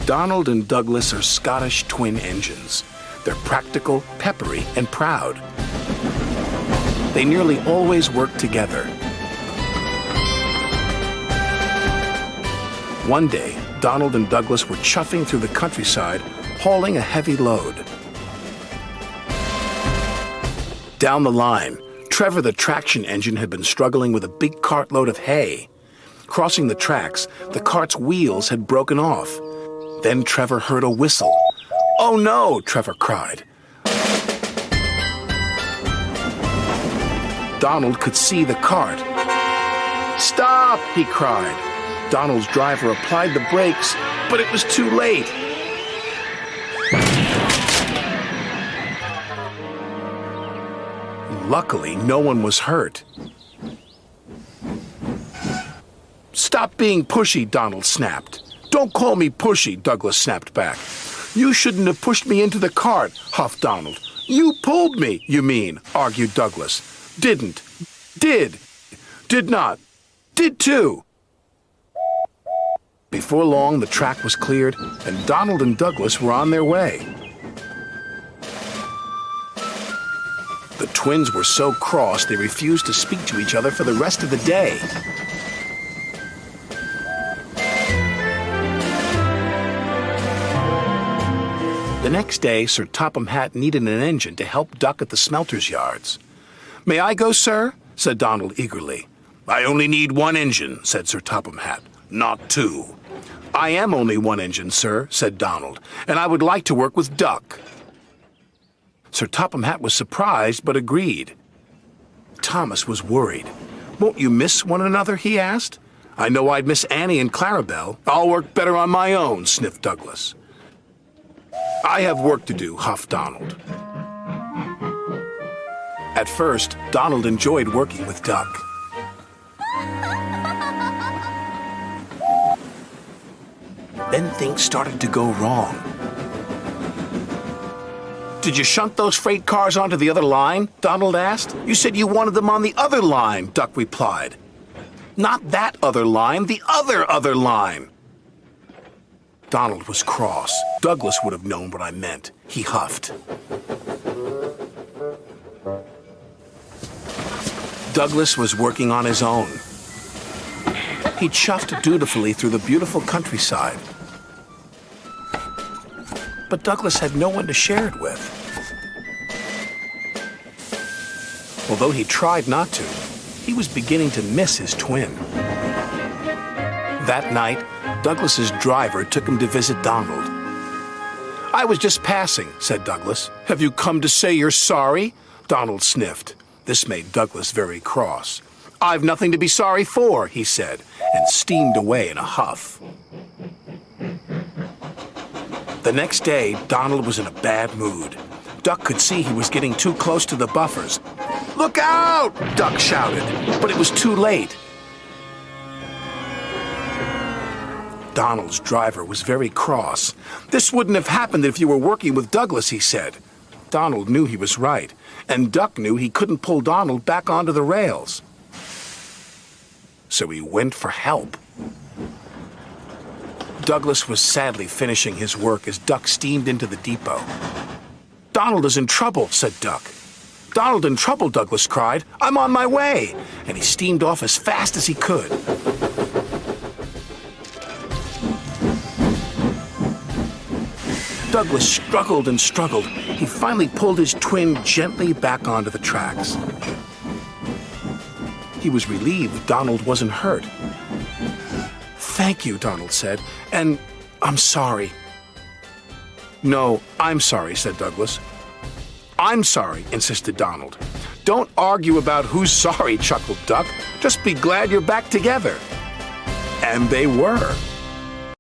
Donald and Douglas are Scottish twin engines. They're practical, peppery, and proud. They nearly always work together. One day, Donald and Douglas were chuffing through the countryside, hauling a heavy load. Down the line, Trevor the traction engine had been struggling with a big cartload of hay. Crossing the tracks, the cart's wheels had broken off. Then Trevor heard a whistle. "Oh no!" Trevor cried. Donald could see the cart. "Stop!" he cried. Donald's driver applied the brakes, but it was too late. Luckily, no one was hurt. "Stop being pushy," Donald snapped. "Don't call me pushy," Douglas snapped back. "You shouldn't have pushed me into the cart," huffed Donald. "You pulled me, you mean," argued Douglas. "Didn't. Did. Did not. Did too." Before long, the track was cleared, and Donald and Douglas were on their way. The twins were so cross they refused to speak to each other for the rest of the day. The next day, Sir Topham Hatt needed an engine to help Duck at the smelter's yards. "May I go, sir?" said Donald eagerly. "I only need one engine," said Sir Topham Hatt, "not two." "I am only one engine, sir," said Donald, "and I would like to work with Duck." Sir Topham Hatt was surprised, but agreed. Thomas was worried. "Won't you miss one another?" he asked. "I know I'd miss Annie and Clarabelle. I'll work better on my own," sniffed Douglas. "I have work to do," huffed Donald. At first, Donald enjoyed working with Duck. Then things started to go wrong. "Did you shunt those freight cars onto the other line?" Donald asked. "You said you wanted them on the other line," Duck replied. "Not that other line, the other line." Donald was cross. Douglas would have known what I meant. He huffed. Douglas was working on his own. He chuffed dutifully through the beautiful countryside. But Douglas had no one to share it with. Although he tried not to, he was beginning to miss his twin. That night, Douglas's driver took him to visit Donald. "I was just passing," said Douglas. "Have you come to say you're sorry?" Donald sniffed. This made Douglas very cross. "I've nothing to be sorry for," he said, and steamed away in a huff. The next day, Donald was in a bad mood. Duck could see he was getting too close to the buffers. "Look out!" Duck shouted, but it was too late. Donald's driver was very cross. "This wouldn't have happened if you were working with Douglas," he said. Donald knew he was right, and Duck knew he couldn't pull Donald back onto the rails. So he went for help. Douglas was sadly finishing his work as Duck steamed into the depot. "Donald is in trouble," said Duck. "Donald in trouble," Douglas cried. "I'm on my way!" And he steamed off as fast as he could. Douglas struggled and struggled. He finally pulled his twin gently back onto the tracks. He was relieved Donald wasn't hurt. "Thank you," Donald said, "and I'm sorry." "No, I'm sorry," said Douglas. "I'm sorry," insisted Donald. "Don't argue about who's sorry," chuckled Duck. "Just be glad you're back together." And they were.